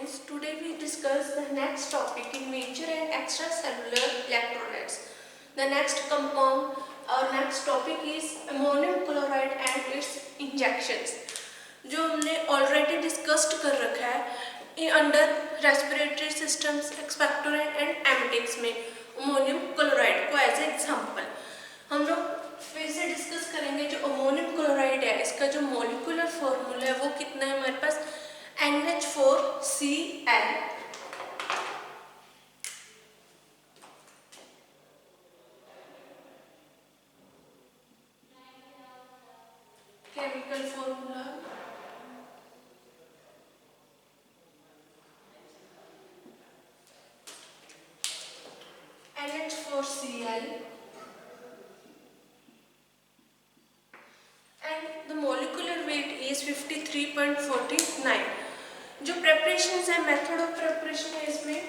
students. Today we discuss the next topic in major and extracellular electrolytes. The next compound or next topic is ammonium chloride and its injections. जो हमने already discussed कर रखा है under respiratory systems, expectorant and emetics में ammonium chloride को as example हम लोग फिर से डिस्कस करेंगे। जो अमोनियम क्लोराइड है इसका जो मॉलिक्यूलर फॉर्मूला है वो कितना है हमारे पास NH4Cl। Chemical formula NH4Cl and the molecular weight is 53.49। जो प्रेपरेशन है मेथड ऑफ प्रेपरेशन है इसमें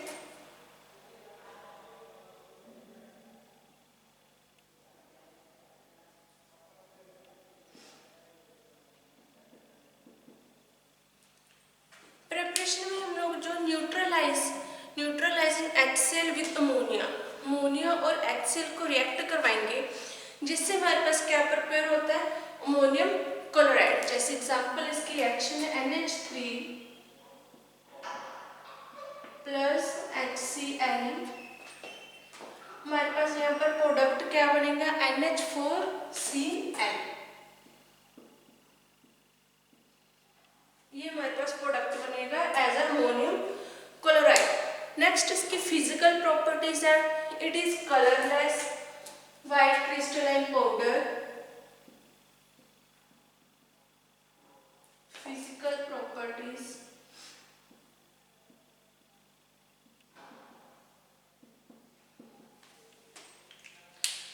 हम लोग जो न्यूट्रलाइजिंग HCl विद अमोनिया और HCl को रिएक्ट करवाएंगे जिससे हमारे पास क्या प्रिपेयर होता है अमोनियम क्लोराइड। जैसे एग्जांपल इसकी रिएक्शन है NH3 प्लस HCl। हमारे पास यहाँ पर प्रोडक्ट क्या बनेगा NH4Cl। ये हमारे पास प्रोडक्ट बनेगा एज अमोनियम क्लोराइड। नेक्स्ट इसकी फिजिकल प्रॉपर्टीज है it is colourless white crystalline powder.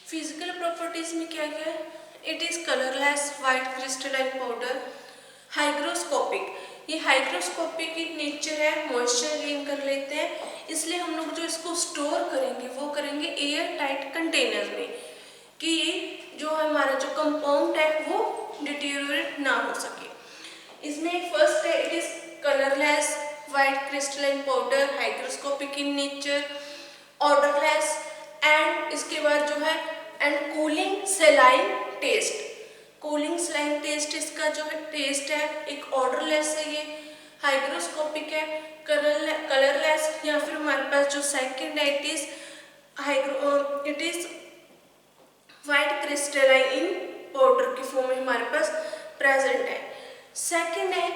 Physical properties में क्या क्या है it is colourless white crystalline powder. Hygroscopic ये हाइग्रोस्कोपिक इन नेचर है मॉइस्चर गेन कर लेते हैं इसलिए हम लोग जो इसको स्टोर करेंगे वो करेंगे एयर टाइट कंटेनर में कि जो हमारा जो कंपाउंड है वो डिटेरियोरेट ना हो सके। इसमें फर्स्ट है it is colourless white crystalline powder hygroscopic in nature odourless and इसके बाद जो है and cooling saline taste. Cooling saline taste इसका जो है टेस्ट है एक ऑर्डरलेस है ये हाइग्रोस्कोपिक है कलरलेस या फिर हमारे पास जो सेकंड है it is white crystalline in powder की फॉर्म में हमारे पास प्रेजेंट है। सेकंड है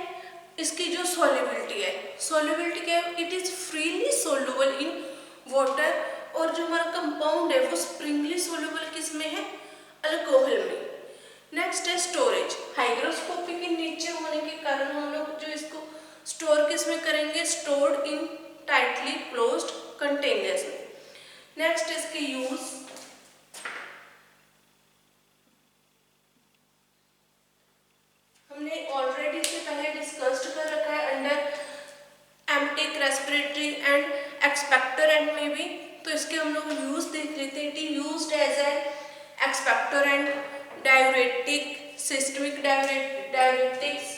इसकी जो सॉल्युबिलिटी क्या है it is freely soluble in water और जो हमारा कंपाउंड है वो स्प्रिंगली सोल्यूबल किस में है अल्कोहल में। नेक्स्ट है स्टोरेज हाइग्रोस्कोपिक इन नेचर होने के कारण हम लोग जो इसको स्टोर किस में करेंगे stored in tightly closed containers में। नेक्स्ट इसके यूज हमने ऑलरेडी से पहले डिस्कस्ड कर रखा है अंडर एमटेक रेस्पिरेटरी एंड एक्सपेक्टोरेंट में भी। तो इसके हम लोग यूज देख लेते हैं it is used as a expectorant diuretic systemic diuretics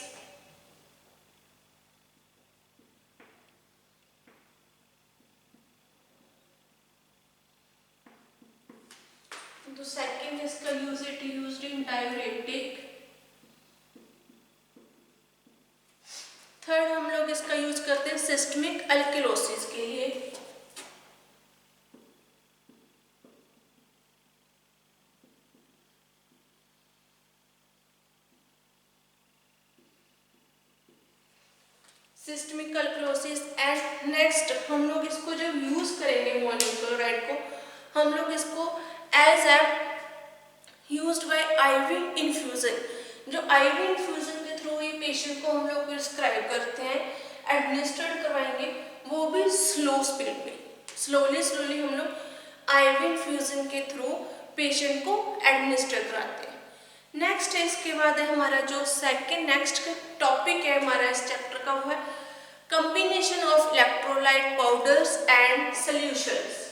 तो सेकंड इसका use it used in diuretic. Third हम लोग इसका यूज करते हैं सिस्टमिक अल्किलोसिस के लिए। सिस्टमिक अल्कलोसिस एंड नेक्स्ट हम लोग इसको जब यूज करेंगे अमोनियम क्लोराइड को हम लोग इसको as a used by IV infusion. जो आईवी इन्फ्यूजन के थ्रू ये पेशेंट को हम लोग प्रिस्क्राइब करते हैं एडमिनिस्ट्रेट करवाएंगे वो भी स्लो स्पीड में स्लोली हम लोग आईवी इन्फ्यूजन के थ्रू पेशेंट को एडमिनिस्टर कराते हैं। नेक्स्ट है इसके बाद है हमारा जो सेकंड नेक्स्ट टॉपिक है हमारा इस चैप्टर का वो है combination of electrolyte powders and solutions.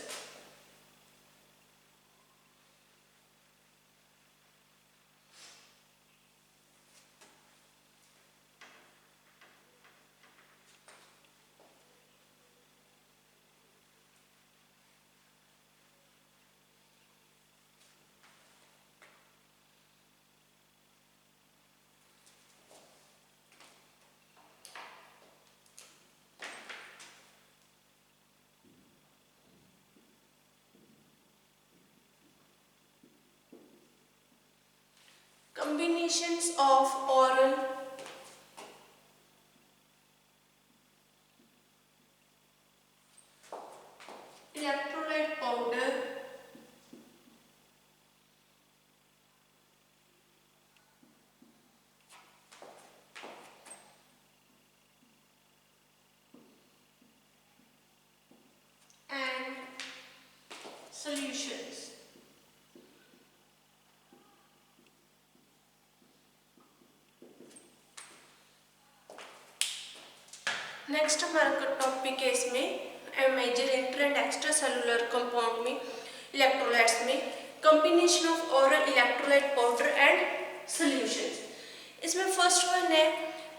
combinations of oral electrolyte powder and solutions. Next हमारा टॉपिक है इसमें major inter and extra cellular compound में इलेक्ट्रोलाइट्स में combination of oral electrolyte powder and solutions. इसमें फर्स्ट वन है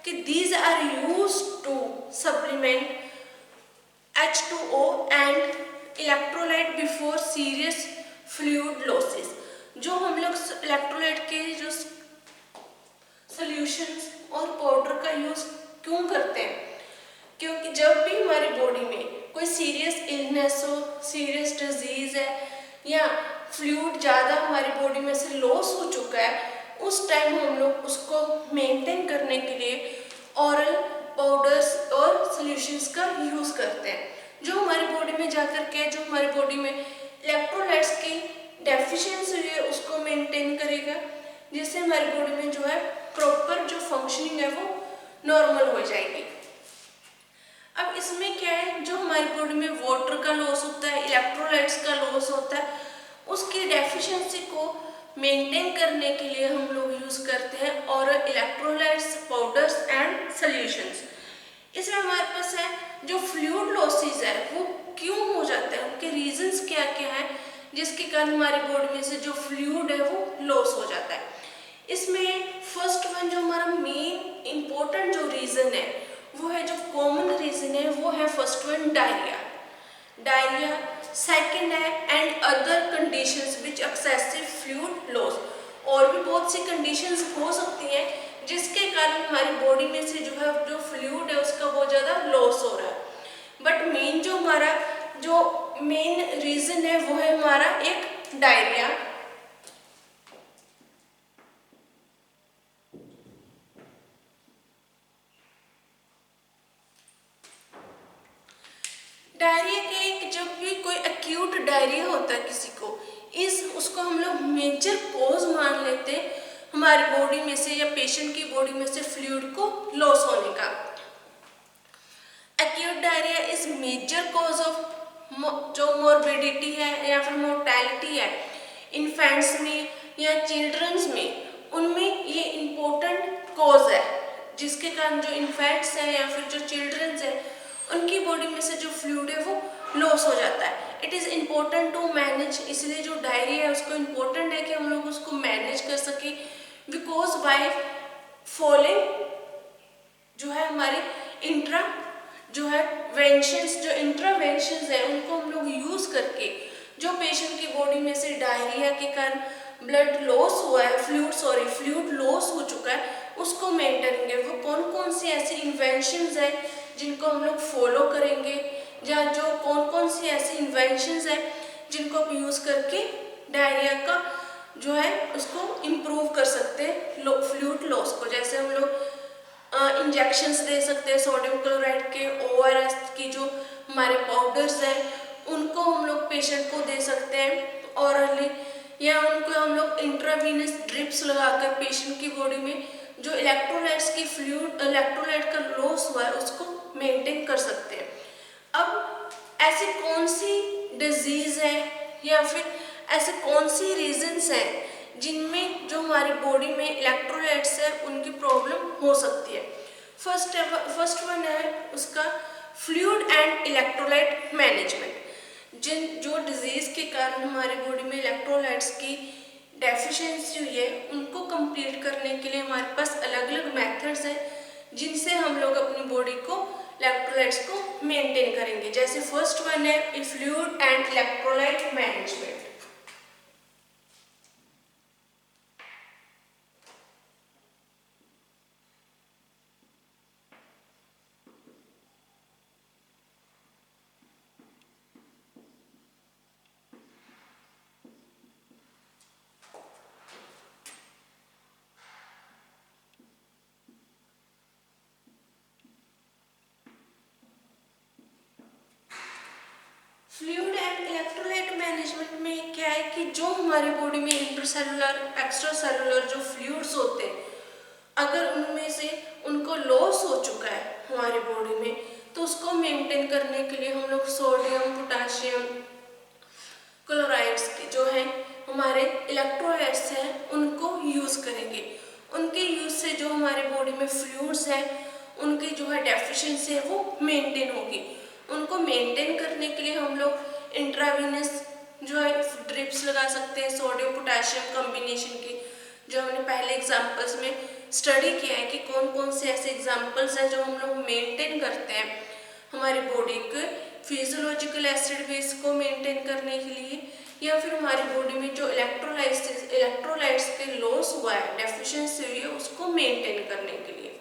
कि these are used to supplement H2O and electrolyte before serious fluid losses. जो हम लोग इलेक्ट्रोलाइट के जो सॉल्यूशंस और पाउडर का यूज क्यों करते हैं, क्योंकि जब भी हमारी बॉडी में कोई सीरियस इलनेस हो, सीरियस डिजीज है या फ्लूइड ज़्यादा हमारी बॉडी में से लॉस हो चुका है, उस टाइम हम लोग उसको मेंटेन करने के लिए ऑरल पाउडर्स और सॉल्यूशंस का यूज़ करते हैं, जो हमारी बॉडी में जाकर के जो हमारी बॉडी में इलेक्ट्रोलाइट्स की डेफिशिएंसी है उसको मेंटेन करेगा, जिससे हमारी बॉडी में जो है प्रॉपर जो फंक्शनिंग है वो नॉर्मल हो जाएगी। अब इसमें क्या है, जो हमारी बॉडी में वाटर का लॉस होता है, इलेक्ट्रोलाइट्स का लॉस होता है, उसकी डेफिशिएंसी को मेंटेन करने के लिए हम लोग यूज करते हैं और इलेक्ट्रोलाइट्स पाउडर्स एंड सॉल्यूशंस। इसमें हमारे पास है जो फ्लूइड लॉसेस है वो क्यों हो जाता है, उनके रीजंस क्या क्या है जिसके कारण हमारी बॉडी में से जो फ्लूइड है वो लॉस हो जाता है। इसमें फर्स्ट वन जो हमारा मेन इंपॉर्टेंट जो रीजन है वो है, जो कॉमन रीजन है वो है फर्स्ट वन डायरिया, सेकंड है and other conditions which excessive fluid loss. और भी बहुत सी कंडीशंस हो सकती हैं जिसके कारण हमारी बॉडी में से जो है जो फ्लूइड है उसका बहुत ज़्यादा लॉस हो रहा है, बट मेन जो हमारा जो मेन रीजन है वो है हमारा एक डायरिया। डायरिया के जब भी कोई एक्यूट डायरिया होता है किसी को, उसको हम लोग मेजर कॉज मान लेते हैं हमारी बॉडी में से या पेशेंट की बॉडी में से फ्लूइड को लॉस होने का। Acute diarrhoea is major cause of जो मोर्बिडिटी है या फिर मोर्टेलिटी है इन्फेंट्स में या चिल्ड्रंस में, उनमें ये इम्पोर्टेंट कॉज है जिसके कारण जो इन्फेंट्स हैं या फिर जो चिल्ड्रंस है उनकी बॉडी में से जो फ्लूइड है वो लॉस हो जाता है। It is important to manage, इसलिए जो डायरिया है उसको इम्पोर्टेंट है कि हम लोग उसको मैनेज कर सकें, बिकॉज बाय फॉलोइंग जो है हमारे इंटरवेंशंस है उनको हम लोग यूज़ करके जो पेशेंट की बॉडी में से डायरिया के कारण ब्लड लॉस हुआ है, फ्लूइड लॉस हो चुका है, उसको मेंटेन करेंगे। वो कौन कौन सी ऐसी इन्वेंशंस है जिनको हम लोग फॉलो करेंगे, या जो कौन कौन सी ऐसी इन्वेंशंस है जिनको हम यूज़ करके डायरिया का जो है उसको इम्प्रूव कर सकते हैं फ्लूइड लॉस को। जैसे हम लोग इंजेक्शंस दे सकते हैं सोडियम क्लोराइड के, ORS की जो हमारे पाउडर्स हैं उनको हम लोग पेशेंट को दे सकते हैं ऑरली, या उनको हम लोग इंट्रावीनस ड्रिप्स लगाकर पेशेंट की बॉडी में जो इलेक्ट्रोलाइट का लॉस हुआ है उसको मेंटेन कर सकते हैं। अब ऐसी कौन सी डिजीज़ है या फिर ऐसे कौन सी रीजंस हैं जिनमें जो हमारी बॉडी में इलेक्ट्रोलाइट्स है उनकी प्रॉब्लम हो सकती है। फर्स्ट वन है उसका फ्लूइड एंड इलेक्ट्रोलाइट मैनेजमेंट। जो डिजीज़ के कारण हमारी बॉडी में इलेक्ट्रोलाइट्स की डेफिशिएंसी हुई है उनको कंप्लीट करने के लिए हमारे पास अलग अलग मेथड्स हैं जिनसे हम लोग अपनी बॉडी को इलेक्ट्रोलाइट्स को मेंटेन करेंगे। जैसे फर्स्ट वन है fluid and electrolyte management. Management में क्या है कि जो हमारी बॉडी में इंट्रासेलुलर एक्स्ट्रा सेलुलर जो फ्लूइड्स होते हैं, अगर उनमें से उनको लॉस हो चुका है हमारी बॉडी में, तो उसको मेंटेन करने के लिए हम लोग सोडियम पोटाशियम क्लोराइड्स के जो है हमारे इलेक्ट्रोलाइट्स हैं उनको यूज़ करेंगे। उनके यूज़ से जो हमारे बॉडी में फ्लूइड्स हैं उनकी जो है डेफिशिएंसी है वो मेंटेन होगी। उनको मेंटेन करने के लिए हम लोग इंट्रावीनस जो है ड्रिप्स लगा सकते हैं सोडियम पोटाशियम कॉम्बिनेशन की, जो हमने पहले एग्जाम्पल्स में स्टडी किया है कि कौन कौन से ऐसे एग्जाम्पल्स हैं जो हम लोग मेंटेन करते हैं हमारी बॉडी के फिजियोलॉजिकल एसिड बेस को मेंटेन करने के लिए, या फिर हमारी बॉडी में जो इलेक्ट्रोलाइट्स के लॉस हुआ है डेफिशिएंसी हुई है उसको मेंटेन करने के लिए।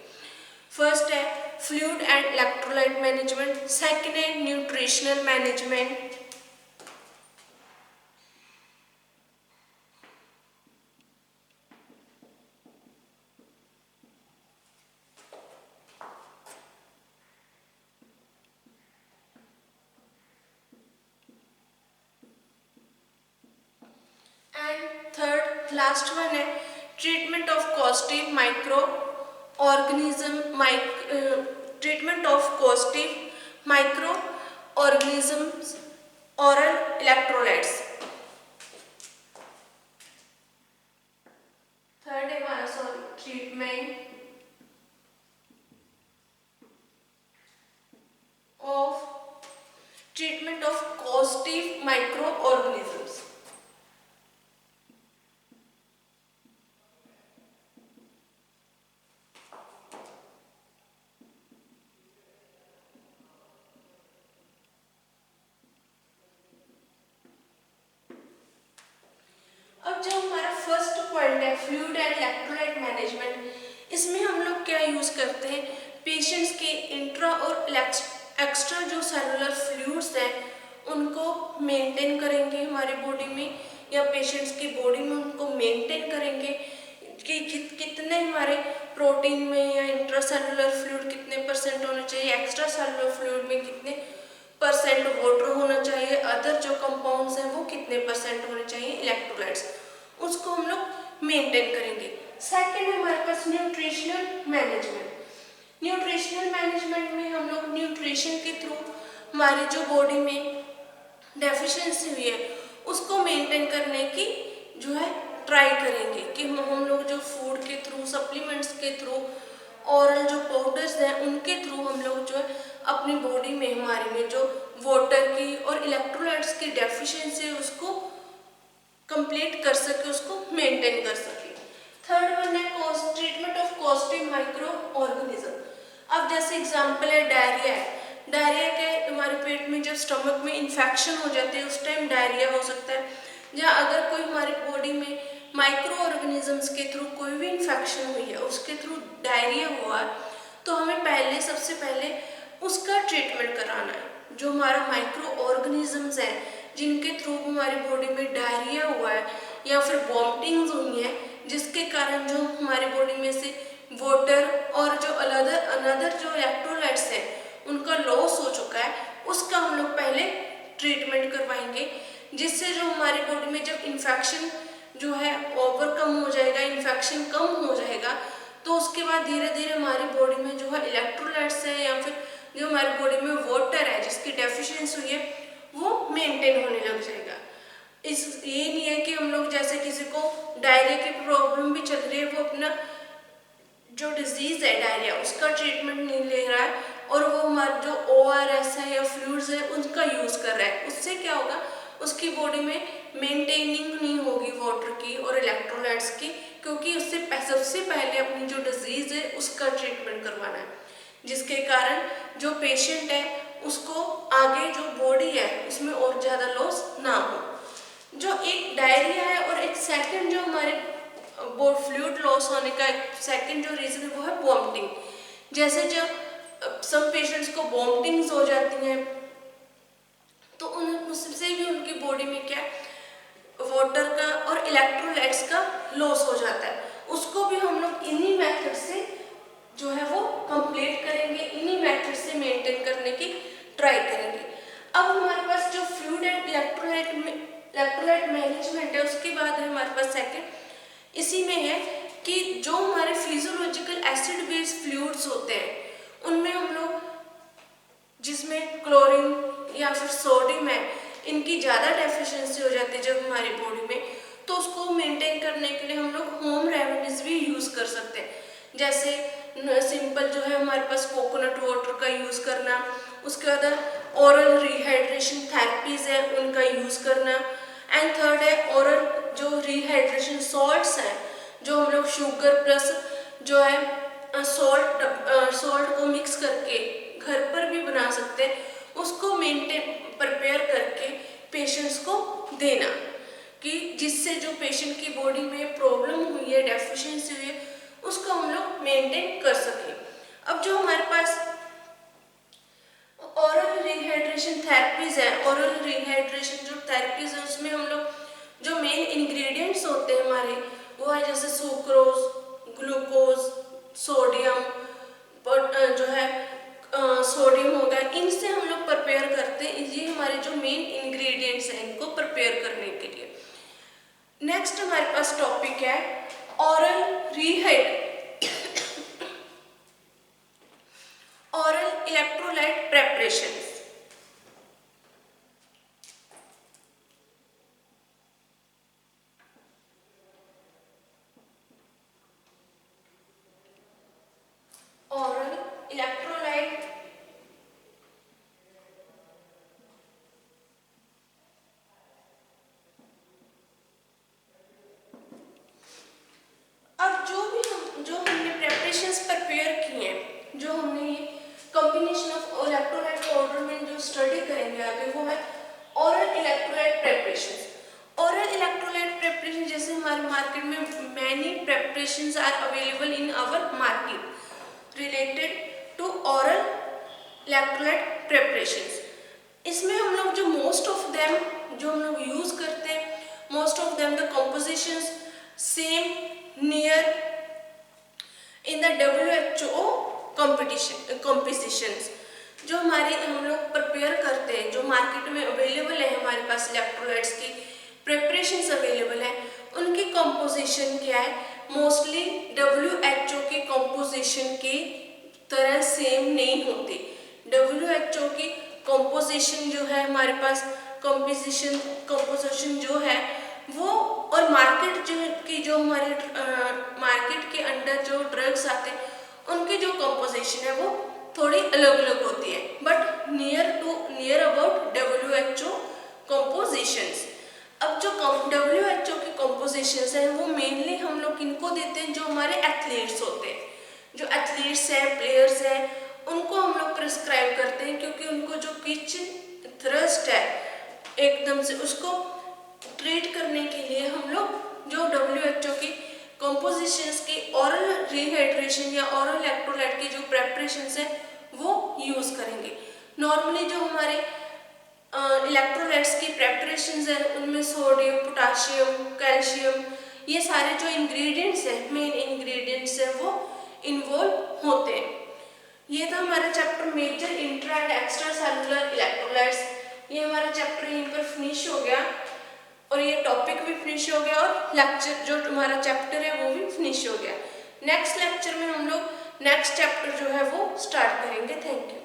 फर्स्ट है fluid and electrolyte management, second है nutritional management, third last one है treatment of causative micro organism treatment of causative micro organisms oral electrolytes. Third है हमारा treatment of causative micro organisms. अब जो हमारा फर्स्ट पॉइंट है fluid and electrolyte management, इसमें हम लोग क्या यूज करते हैं, पेशेंट्स के इंट्रा और एक्स्ट्रा जो सेलुलर फ्लूइड्स हैं उनको मेंटेन करेंगे हमारी बॉडी में, या पेशेंट्स की बॉडी में उनको मेंटेन करेंगे कि कितने हमारे प्रोटीन में या इंट्रा सेलुलर फ्लूइड कितने परसेंट होना चाहिए, एक्स्ट्रा सेलुलर फ्लूइड में कितने परसेंट वाटर होना चाहिए, अदर जो कंपाउंड्स हैं वो कितने परसेंट होने चाहिए इलेक्ट्रोलाइट्स, उसको हम लोग मेंटेन करेंगे। सेकंड है हमारे पास न्यूट्रिशनल मैनेजमेंट। न्यूट्रिशनल मैनेजमेंट में हम लोग न्यूट्रिशन के थ्रू हमारी जो बॉडी में डेफिशिएंसी हुई है उसको मेंटेन करने की जो है ट्राई करेंगे कि हम लोग जो फूड के थ्रू सप्लीमेंट्स के थ्रू ओरल जो पाउडर्स हैं उनके थ्रू हम लोग जो है अपनी बॉडी में हमारी में जो वाटर की और इलेक्ट्रोलाइट्स की डेफिशिएंसी है उसको कंप्लीट कर सके, उसको मेंटेन कर सके। थर्ड वन है treatment of causative micro organism. अब जैसे एग्जांपल है डायरिया है, डायरिया के हमारे पेट में जब स्टमक में इन्फेक्शन हो जाती है उस टाइम डायरिया हो सकता है, या अगर कोई हमारी बॉडी में माइक्रो ऑर्गेनिजम्स के थ्रू कोई भी इन्फेक्शन हुई है उसके थ्रू डायरिया हुआ है, तो हमें सबसे पहले उसका ट्रीटमेंट कराना है। जो हमारा माइक्रो ऑर्गेनिजम्स हैं जिनके थ्रू हमारी बॉडी में डायरिया हुआ है या फिर वॉमिटिंग्स हुई हैं जिसके कारण जो हमारी बॉडी में से वाटर और जो अनदर जो इलेक्ट्रोलाइट्स हैं उनका लॉस हो चुका है, उसका हम लोग पहले ट्रीटमेंट करवाएंगे, जिससे जो हमारी बॉडी में जब इन्फेक्शन जो है ओवरकम हो जाएगा, इन्फेक्शन कम हो जाएगा, तो उसके बाद धीरे धीरे हमारी बॉडी में जो है इलेक्ट्रोलाइट्स है या फिर जो हमारी बॉडी में वाटर है जिसकी डेफिशिएंसी हुई है वो मेंटेन होने लग जाएगा। ये नहीं है कि हम लोग जैसे किसी को डायरिया की प्रॉब्लम भी चल रही है, वो अपना जो डिजीज है डायरिया उसका ट्रीटमेंट नहीं ले रहा है और वो हमारा जो ORS है या फ्लूइड्स है उनका यूज कर रहा है, उससे क्या होगा, उसकी बॉडी में मेंटेनिंग नहीं होगी वाटर की और इलेक्ट्रोलाइट्स की, क्योंकि उससे सबसे पहले अपनी जो डिजीज है उसका ट्रीटमेंट करवाना है, जिसके कारण जो पेशेंट है उसको आगे जो बॉडी है उसमें और ज़्यादा लॉस ना हो। जो एक डायरिया है और एक सेकंड जो हमारे फ्लूइड लॉस होने का एक सेकंड जो रीज़न है वो है वॉमिटिंग। जैसे जब सब पेशेंट्स को वॉमिटिंग्स हो जाती हैं तो उससे भी उनकी बॉडी में क्या वाटर का और इलेक्ट्रोलाइट्स का लॉस हो जाता है, उसको भी हम लोग इन्हीं मेथड से जो है वो कंप्लीट करेंगे, इन्हीं मेथड से मेंटेन करने की ट्राई करेंगे। अब हमारे पास जो फ्लूइड एंड इलेक्ट्रोलाइट फ्लूइड्स होते हैं उनमें हम लोग जिसमें क्लोरीन या फिर सोडियम है, इनकी ज़्यादा डेफिशिएंसी हो जाती है जब हमारी बॉडी में, तो उसको मेंटेन करने के लिए हम लोग होम रेमेडीज भी यूज़ कर सकते हैं। जैसे सिंपल जो है हमारे पास कोकोनट वाटर का यूज़ करना, उसके बाद ओरल रिहाइड्रेशन थेरेपीज है उनका यूज़ करना, एंड थर्ड है ओरल जो रिहाइड्रेशन सॉल्ट्स हैं जो हम लोग शुगर प्लस जो है सॉल्ट को मिक्स करके घर पर भी बना सकते हैं, उसको प्रिपेयर करके पेशेंट्स को देना, कि जिससे जो पेशेंट की बॉडी में प्रॉब्लम हुई है, डेफिशिएंसी हुई है, उसको हम लोग मेंटेन कर सकें। अब जो हमारे पास ओरल रिहाइड्रेशन थेरेपीज है, ओरल रिहाइड्रेशन जो थेरेपीज है उसमें हम लोग जो मेन इंग्रेडिएंट्स होते हैं हमारे, वो है जैसे सुक्रोज, ग्लूकोज, सोडियम, जो है सोडियम हो गया, इनसे हम लोग प्रिपेयर करते हैं। ये हमारे जो मेन इंग्रेडिएंट्स हैं इनको प्रिपेयर करने के लिए। नेक्स्ट हमारे पास टॉपिक है oral electrolyte preparation. Oral electrolyte अब जो हमने प्रेपरेशंस प्रिपेयर किए हैं, जो हमने ये कॉम्बिनेशन ऑफ इलेक्ट्रोलाइट पाउडर में जो स्टडी करेंगे आगे, वो है oral electrolyte preparations. Oral electrolyte preparation जैसे हमारे मार्केट में many preparations are available in our market related to oral electrolyte preparations. इसमें हम लोग जो मोस्ट ऑफ देम जो हम लोग यूज करते हैं, most of them the compositions same near in the WHO compositions। जो हमारे हम लोग प्रिपेयर करते हैं, जो मार्केट में अवेलेबल है हमारे पास इलेक्ट्रोलाइट्स की प्रिपरेशंस अवेलेबल है, उनकी कंपोजिशन क्या है, मोस्टली WHO की कंपोजिशन की तरह सेम नहीं होती। WHO की कंपोजिशन जो है हमारे पास कंपोजिशन जो है वो, और मार्केट जो हमारे मार्केट के अंदर जो ड्रग्स आते हैं उनकी जो कंपोजिशन है वो थोड़ी अलग अलग होती है, but near about WHO compositions. अब जो WHO की कंपोजिशंस है वो मेनली हम लोग किनको देते हैं, जो हमारे एथलीट्स होते हैं, जो एथलीट्स हैं, प्लेयर्स हैं, उनको हम लोग प्रिस्क्राइब करते हैं, क्योंकि उनको जो पिच थ्रस्ट है एकदम से उसको ट्रीट करने के लिए हम लोग जो WHO की कंपोजिशंस की ओरल रिहाइड्रेशन या ओरल इलेक्ट्रोलाइट की जो प्रेपरेशंस है वो यूज करेंगे। नॉर्मली जो हमारे इलेक्ट्रोलाइट्स की प्रेपरेशंस है उनमें सोडियम, पोटाशियम, कैल्शियम, ये सारे जो इंग्रेडिएंट्स हैं, मेन इंग्रेडिएंट्स हैं, वो इन्वॉल्व होते हैं। ये था हमारा chapter major intra and extra cellular electrolytes. ये हमारा चैप्टर यहीं पर फिनिश हो गया, और ये टॉपिक भी फिनिश हो गया, और लेक्चर जो हमारा चैप्टर है वो भी फिनिश हो गया। नेक्स्ट लेक्चर में हम लोग नेक्स्ट चैप्टर जो है वो स्टार्ट करेंगे। Thank you.